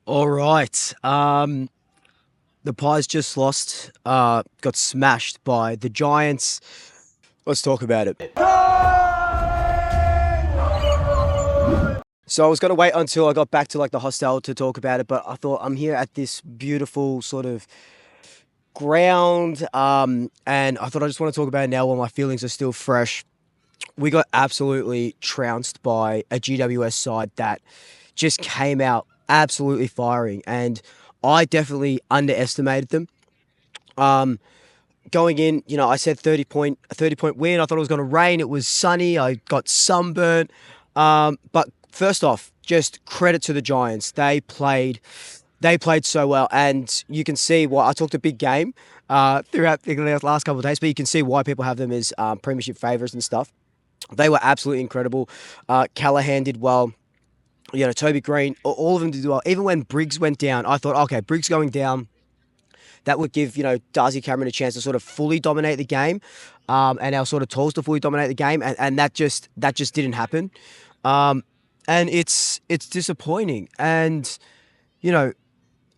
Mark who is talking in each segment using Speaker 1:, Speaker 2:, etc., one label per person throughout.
Speaker 1: All right. The Pies just lost. Got smashed by the Giants. Let's talk about it. So I was gonna wait until I got back to like the hostel to talk about it, but I thought I'm here at this beautiful sort of ground, and I thought I just want to talk about it now while my feelings are still fresh. We got absolutely trounced by a GWS side that just came out absolutely firing, and I definitely underestimated them. Um, Going in, I said 30 point win. I thought it was going to rain. It was sunny. I got sunburnt. But first off, just credit to the Giants. They played so well, and you can see why I talked a big game throughout the last couple of days. But you can see why people have them as premiership favourites and stuff. They were absolutely incredible. Callahan did well. Toby Green, all of them did well. Even when Briggs went down, I thought, okay, Briggs going down, that would give, Darcy Cameron a chance to sort of fully dominate the game, and our sort of tools to fully dominate the game, and that just didn't happen. Um, and it's disappointing. And you know,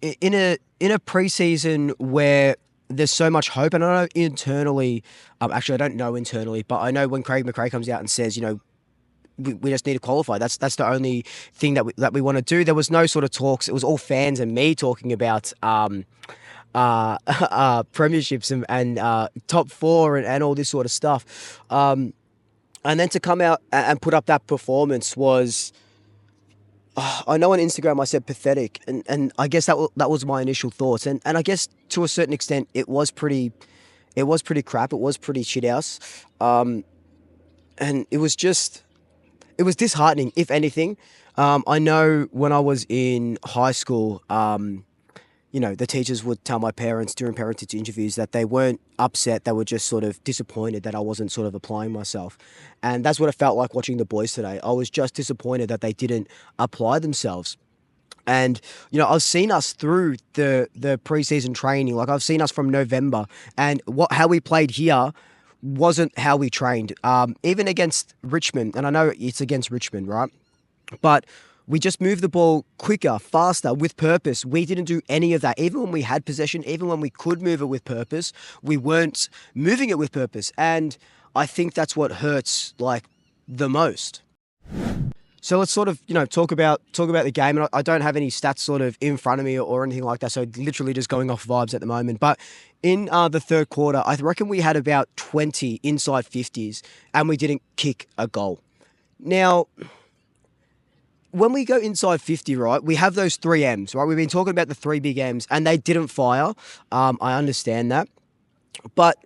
Speaker 1: in a preseason where there's so much hope, and I know internally, actually I don't know internally, but I know when Craig McRae comes out and says, we just need to qualify. That's the only thing that we want to do. There was no sort of talks. It was all fans and me talking about premierships and top four and all this sort of stuff. And then to come out and put up that performance was, I know on Instagram I said pathetic, and I guess that was my initial thoughts, and I guess to a certain extent it was pretty crap. It was pretty shit house, and it was disheartening, if anything. I know when I was in high school, the teachers would tell my parents during parent-teacher interviews that they weren't upset, they were just sort of disappointed that I wasn't sort of applying myself. And that's what it felt like watching the boys today. I was just disappointed that they didn't apply themselves. And I've seen us through the preseason training. Like I've seen us from November, and how we played here wasn't how we trained. Even against Richmond, and I know it's against Richmond, right? But we just moved the ball quicker, faster, with purpose. We didn't do any of that. Even when we had possession, even when we could move it with purpose, we weren't moving it with purpose. And I think that's what hurts like the most. So let's sort of, talk about the game. And I don't have any stats sort of in front of me or anything like that. So literally just going off vibes at the moment. But in the third quarter, I reckon we had about 20 inside 50s and we didn't kick a goal. Now, when we go inside 50, right, we have those three M's, right? We've been talking about the three big M's and they didn't fire. I understand that. But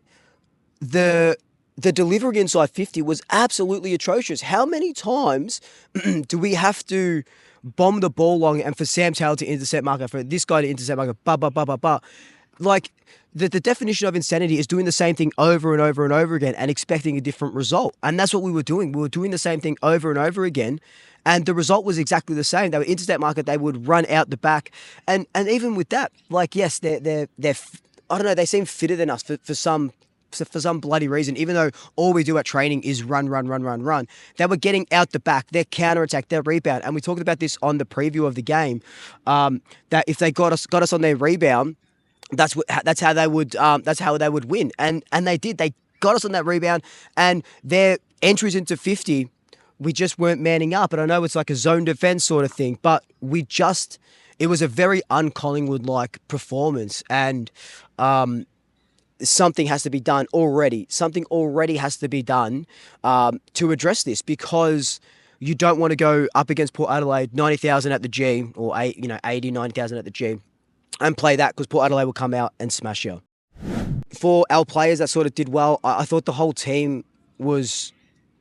Speaker 1: the delivery inside 50 was absolutely atrocious. How many times do we have to bomb the ball long and for Sam Taylor to intercept marker, for this guy to intercept marker, like the definition of insanity is doing the same thing over and over and over again and expecting a different result. And that's what we were doing. We were doing the same thing over and over again. And the result was exactly the same. They would intercept market, they would run out the back. And even with that, like, yes, they're I don't know, they seem fitter than us for some bloody reason, even though all we do at training is run, run, run, run, run. They were getting out the back, their counter attack, their rebound. And we talked about this on the preview of the game, that if they got us on their rebound, that's how they would win. And they did. They got us on that rebound, and their entries into 50, we just weren't manning up. And I know it's like a zone defense sort of thing, but it was a very un-Collingwood like performance. And something has to be done already. Something already has to be done to address this, because you don't want to go up against Port Adelaide, 90,000 at the G, or 80, 90,000 at the G, and play that, because Port Adelaide will come out and smash you. For our players that sort of did well, I thought the whole team was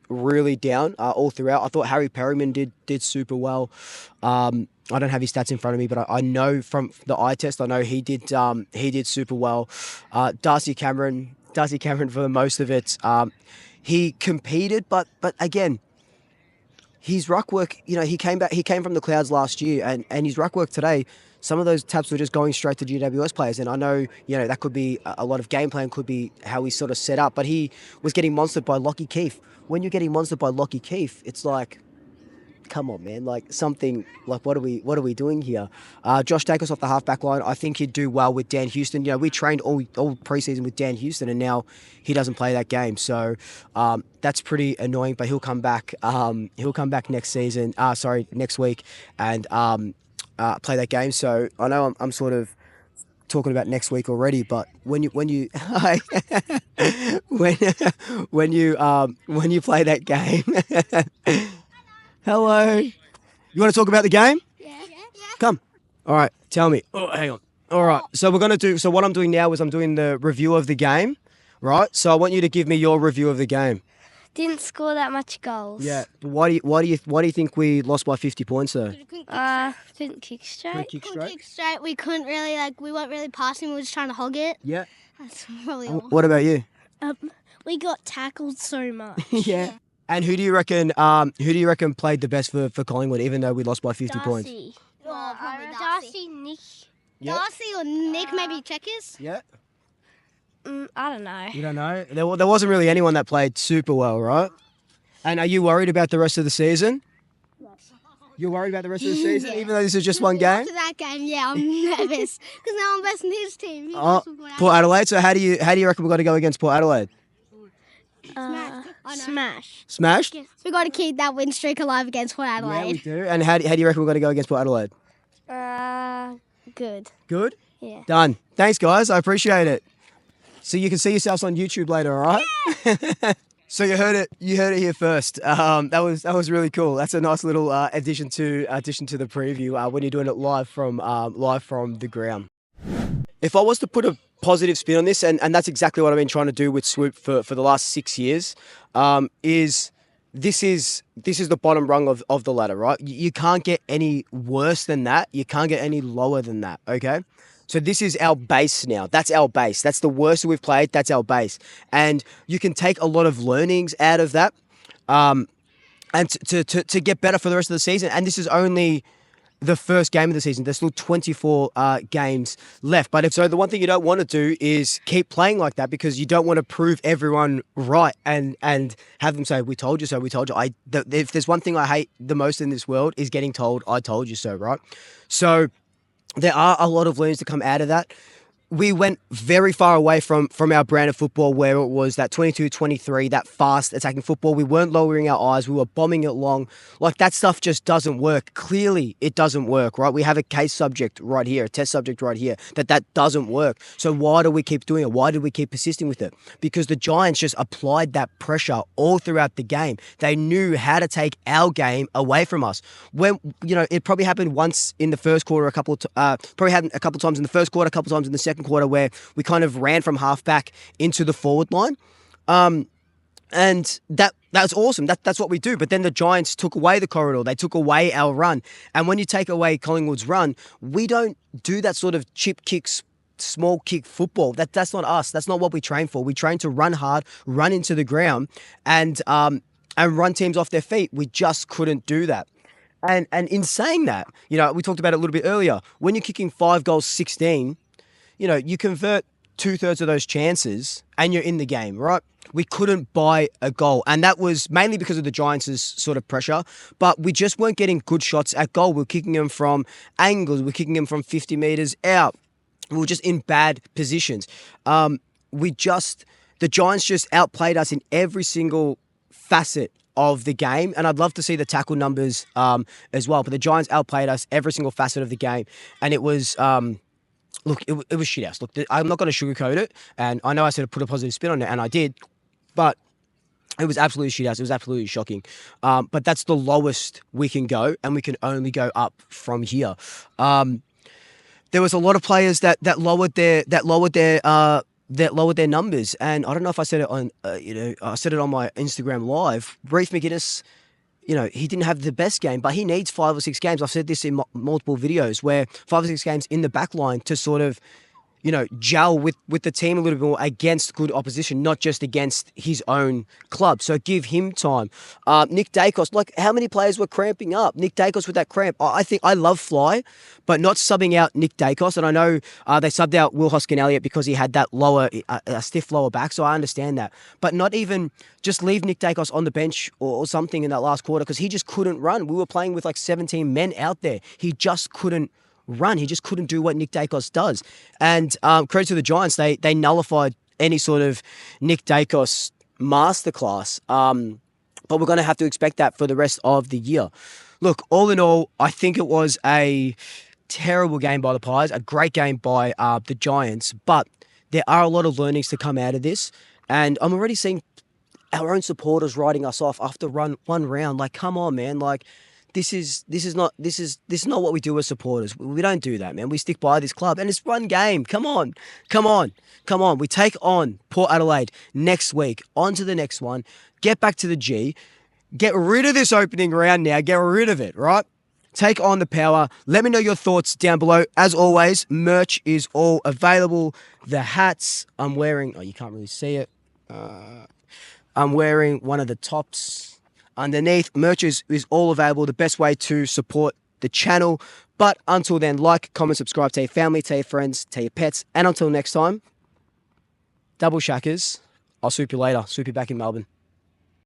Speaker 1: really down all throughout. I thought Harry Perryman did super well. I don't have his stats in front of me, but I know from the eye test, I know he did super well. Darcy Cameron for the most of it. He competed, but again, his ruck work, he came from the clouds last year, and his ruck work today, some of those taps were just going straight to GWS players. And I know, that could be a lot of game plan, could be how he sort of set up, but he was getting monstered by Lockie Keefe. When you're getting monstered by Lockie Keefe, it's like, come on, man. Like something. Like what are we doing here? Josh Dacus off the halfback line. I think he'd do well with Dan Houston. You know, we trained all preseason with Dan Houston, and now he doesn't play that game. So that's pretty annoying. But he'll come back. He'll come back next season. Next week, and play that game. So I know I'm sort of talking about next week already, but when you when you play that game. Hello. You want to talk about the game?
Speaker 2: Yeah.
Speaker 1: Come. All right. Tell me. Oh, hang on. All right. So what I'm doing now is I'm doing the review of the game, right? So I want you to give me your review of the game.
Speaker 2: Didn't score that much goals.
Speaker 1: Yeah. Why do you think we lost by 50 points though?
Speaker 2: Couldn't kick straight.
Speaker 3: Couldn't kick straight. We couldn't really we weren't really passing. We were just trying to hog it.
Speaker 1: Yeah.
Speaker 3: That's probably all.
Speaker 1: What about you?
Speaker 3: We got tackled so much.
Speaker 1: Yeah. And who do you reckon played the best for Collingwood, even though we lost by 50 points?
Speaker 3: Probably
Speaker 2: Darcy, Nick.
Speaker 1: Yeah.
Speaker 3: Darcy or Nick, maybe Checkers.
Speaker 1: Yeah.
Speaker 2: I don't know.
Speaker 1: You don't know? There wasn't really anyone that played super well, right? And are you worried about the rest of the season?
Speaker 3: Yes.
Speaker 1: You're worried about the rest of the season,
Speaker 3: Yeah.
Speaker 1: even though this is just one game?
Speaker 3: After that game, yeah, I'm nervous because now I'm versing his team.
Speaker 1: Port Adelaide. So how do you reckon we're going to go against Port Adelaide?
Speaker 3: Smash.
Speaker 1: Smashed?
Speaker 3: We got to keep that win streak alive against Port
Speaker 1: Yeah, we
Speaker 3: Adelaide.
Speaker 1: do. And how do you reckon we're going to go against Port Adelaide?
Speaker 2: Good.
Speaker 1: Good.
Speaker 2: Yeah.
Speaker 1: Done. Thanks, guys. I appreciate it. So you can see yourselves on YouTube later, all right? So you heard it here first. That was really cool. That's a nice little addition to the preview when you're doing it live from the ground. If I was to put a positive spin on this, and that's exactly what I've been trying to do with Swoop for the last 6 years, is this is the bottom rung of the ladder, right? You can't get any worse than that. You can't get any lower than that, okay? So this is our base now. That's our base. That's the worst that we've played. That's our base. And you can take a lot of learnings out of that and to get better for the rest of the season. And this is only the first game of the season. There's still 24 games left. But so the one thing you don't want to do is keep playing like that because you don't want to prove everyone right and have them say, we told you so, we told you. If there's one thing I hate the most in this world is getting told, I told you so, right? So there are a lot of learnings to come out of that. We went very far away from our brand of football where it was that 22-23, that fast attacking football. We weren't lowering our eyes. We were bombing it long. Like that stuff just doesn't work. Clearly, it doesn't work, right? We have a case subject right here, a test subject right here, that doesn't work. So why do we keep doing it? Why did we keep persisting with it? Because the Giants just applied that pressure all throughout the game. They knew how to take our game away from us. When, it probably happened once in the first quarter, probably happened a couple times in the first quarter, a couple times in the second quarter where we kind of ran from halfback into the forward line. And that's awesome. That's what we do. But then the Giants took away the corridor. They took away our run. And when you take away Collingwood's run, we don't do that sort of chip kicks, small kick football. That's not us. That's not what we train for. We train to run hard, run into the ground, and run teams off their feet. We just couldn't do that. And in saying that, we talked about it a little bit earlier. When you're kicking 5 goals, 16, you convert 2/3 of those chances and you're in the game, right? We couldn't buy a goal. And that was mainly because of the Giants' sort of pressure, but we just weren't getting good shots at goal. We were kicking them from angles. We were kicking them from 50 metres out. We were just in bad positions. The Giants just outplayed us in every single facet of the game. And I'd love to see the tackle numbers as well. But the Giants outplayed us every single facet of the game. And it was... Look, it was shit house. Look, I'm not going to sugarcoat it, and I know I said to put a positive spin on it, and I did, but it was absolutely shit house. It was absolutely shocking. But that's the lowest we can go, and we can only go up from here. There was a lot of players that lowered their numbers, and I don't know if I said it on I said it on my Instagram live. Reece McGuinness, he didn't have the best game, but he needs 5 or 6 games. I've said this in multiple videos where 5 or 6 games in the back line to sort of, gel with the team a little bit more against good opposition, not just against his own club. So give him time. Nick Dacos, like how many players were cramping up? Nick Dacos with that cramp. I think I love Fly, but not subbing out Nick Dacos. And I know they subbed out Will Hoskin-Elliott because he had that a stiff lower back. So I understand that. But not even just leave Nick Dacos on the bench or something in that last quarter because he just couldn't run. We were playing with like 17 men out there. He just couldn't run. He just couldn't do what Nick Dacos does. And credit to the Giants, they nullified any sort of Nick Dacos masterclass. But we're going to have to expect that for the rest of the year. Look, all in all, I think it was a terrible game by the Pies, a great game by the Giants, but there are a lot of learnings to come out of this. And I'm already seeing our own supporters writing us off after one round. Like, come on, man. Like, this is not what we do as supporters. We don't do that, man. We stick by this club, and it's one game. Come on. We take on Port Adelaide next week. On to the next one. Get back to the G. Get rid of this opening round now. Get rid of it, right? Take on the Power. Let me know your thoughts down below. As always, merch is all available. The hats I'm wearing. Oh, you can't really see it. I'm wearing one of the tops. Underneath, merch is all available. The best way to support the channel. But until then, like, comment, subscribe, tell your family, tell your friends, tell your pets. And until next time, double shackers. I'll swoop you later. Swoop you back in Melbourne.